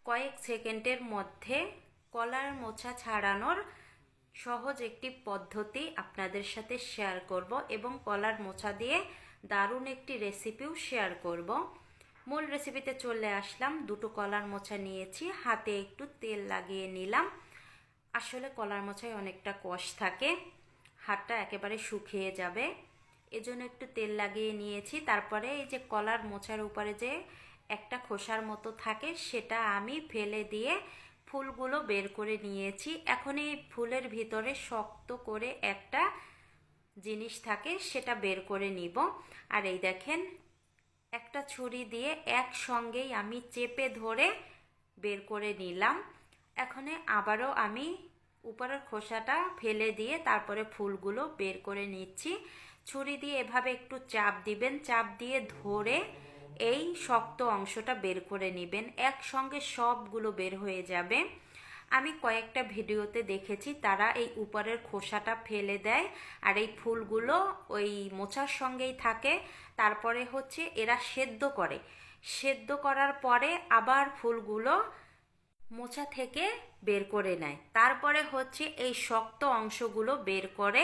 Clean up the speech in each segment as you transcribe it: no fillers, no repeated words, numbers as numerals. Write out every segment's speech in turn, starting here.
কয়েক সেকেন্ডের মধ্যে কলার মোচা ছাড়ানোর সহজ একটি পদ্ধতি আপনাদের সাথে শেয়ার করব এবং কলার মোচা দিয়ে দারুণ একটি রেসিপিও শেয়ার করব। মূল রেসিপিতে চলে আসলাম। দুটো কলার মোচা নিয়েছি, হাতে একটু তেল লাগিয়ে নিলাম। আসলে কলার মোচায় অনেকটা কষ থাকে, হাতটা একেবারে শুকিয়ে যাবে, এজন্য একটু তেল লাগিয়ে নিয়েছি। তারপরে এই যে কলার মোচার উপরে যে একটা খোসার মতো থাকে সেটা আমি ফেলে দিয়ে ফুলগুলো বের করে নিয়েছি। এখন এই ফুলের ভিতরে শক্ত করে একটা জিনিস থাকে, সেটা বের করে নিব। আর এই দেখেন, একটা ছুরি দিয়ে একসঙ্গেই আমি চেপে ধরে বের করে নিলাম। এখন আবারও আমি উপরের খোসাটা ফেলে দিয়ে তারপরে ফুলগুলো বের করে নিচ্ছি। ছুরি দিয়ে এভাবে একটু চাপ দিবেন, চাপ দিয়ে ধরে এই শক্ত অংশটা বের করে নেবেন। একসঙ্গে সবগুলো বের হয়ে যাবে। আমি কয়েকটা ভিডিওতে দেখেছি তারা এই উপরের খোসাটা ফেলে দেয় আর এই ফুলগুলো ওই মোচার সঙ্গেই থাকে। তারপরে হচ্ছে এরা সেদ্ধ করার পরে আবার ফুলগুলো মোচা থেকে বের করে নেয়। তারপরে হচ্ছে এই শক্ত অংশগুলো বের করে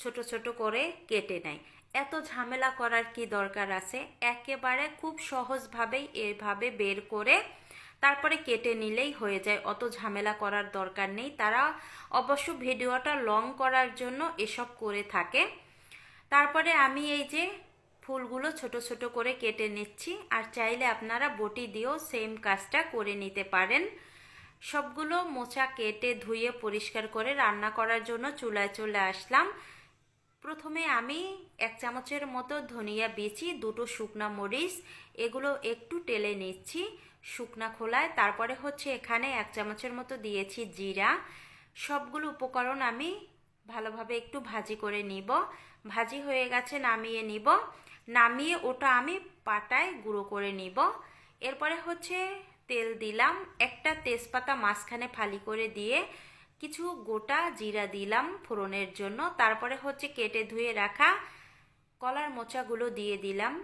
ছোট ছোট করে কেটে নেয়। এত ঝামেলা করার কি দরকার আছে? একেবারে খুব সহজভাবেই এভাবে বের করে তারপরে কেটে নিলেই হয়ে যায়, অত ঝামেলা করার দরকার নেই। তারা অবশ্য ভিডিওটা লং করার জন্য এসব করে থাকে। তারপরে আমি এই যে ফুলগুলো ছোট ছোট করে কেটে নিচ্ছি, আর চাইলে আপনারা বটি দিয়েও সেম কাজটা করে নিতে পারেন। সবগুলো মোচা কেটে ধুয়ে পরিষ্কার করে রান্না করার জন্য চুলায় চলে আসলাম। প্রথমে আমি 1 চামচের মতো ধনিয়া বিচি, 2টো শুকনা মরিচ, এগুলো একটু টেলে নিচ্ছি শুকনা খোলায়। তারপরে হচ্ছে এখানে 1 চামচের মতো দিয়েছি জিরা। সবগুলো উপকরণ আমি ভালোভাবে একটু ভাজি করে নিব। ভাজি হয়ে গেছে, নামিয়ে নিব। নামিয়ে ওটা আমি পাটায় গুঁড়ো করে নিব। এরপরে হচ্ছে তেল দিলাম, একটা তেজপাতা মাঝখানে ফালি করে দিয়ে কিছু গোটা জিরা দিলাম ফোড়নের জন্য। তারপরে হচ্ছে কেটে ধুয়ে রাখা কলার মোচাগুলো দিয়ে দিলাম।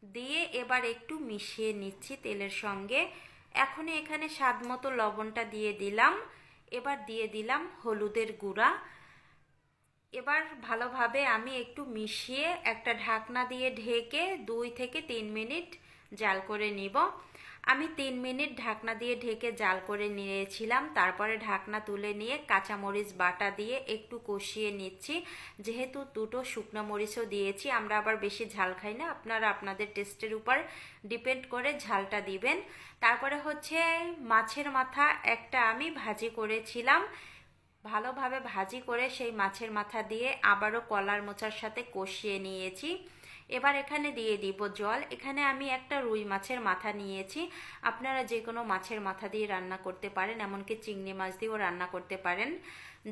দিয়ে এবার একটু মিশিয়ে নিচ্ছি তেলের সঙ্গে। এখন এখানে স্বাদ মতো লবণটা দিয়ে দিলাম। এবার দিয়ে দিলাম হলুদের গুঁড়া। এবার ভালোভাবে আমি একটু মিশিয়ে একটা ঢাকনা দিয়ে ঢেকে 2 থেকে 3 মিনিট জাল করে নিব। আমি 3 মিনিট ঢাকনা দিয়ে ঢেকে জাল করে নিয়েছিলাম। তারপরে ঢাকনা তুলে নিয়ে কাঁচামরিচ বাটা দিয়ে একটু কষিয়ে নিচ্ছি। যেহেতু 2টো শুকনো মরিচও দিয়েছি, আমরা আবার বেশি ঝাল খাই না, আপনারা আপনাদের টেস্টের উপর ডিপেন্ড করে ঝালটা দিবেন। তারপরে হচ্ছে মাছের মাথা একটা আমি ভাজি করেছিলাম, ভালোভাবে ভাজি করে সেই মাছের মাথা দিয়ে আবারও কলার মোচার সাথে কষিয়ে নিয়েছি। এবার এখানে দিয়ে দিব জল। এখানে আমি একটা রুই মাছের মাথা নিয়েছি, আপনারা যে কোনো মাছের মাথা দিয়ে রান্না করতে পারেন, এমনকি চিংড়ি মাছ দিয়েও রান্না করতে পারেন।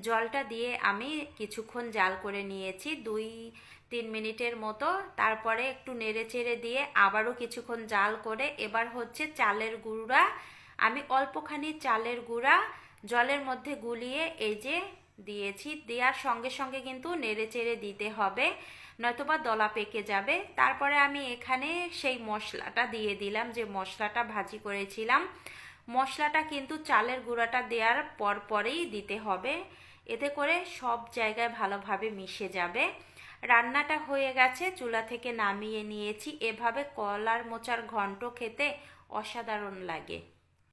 জলটা দিয়ে আমি কিছুক্ষণ জাল করে নিয়েছি, 2-3 মিনিটের মতো। তারপরে একটু নেড়ে চেড়ে দিয়ে আবারও কিছুক্ষণ জাল করে এবার হচ্ছে চালের গুঁড়া, আমি অল্পখানি চালের গুঁড়া জলের মধ্যে গুলিয়ে এই যে দিয়েছি। দেওয়ার সঙ্গে সঙ্গে কিন্তু নেড়ে চেড়ে দিতে হবে, নয়তোবা দলা পেকে যাবে। তারপরে আমি এখানে সেই মশলাটা দিয়ে দিলাম, যে মশলাটা ভাজি করেছিলাম। মশলাটা কিন্তু চালের গুঁড়াটা দেওয়ার পরেই দিতে হবে, এতে করে সব জায়গায় ভালোভাবে মিশে যাবে। রান্নাটা হয়ে গেছে, চুলা থেকে নামিয়ে নিয়েছি। এভাবে কলার মোচার ঘন্ট খেতে অসাধারণ লাগে।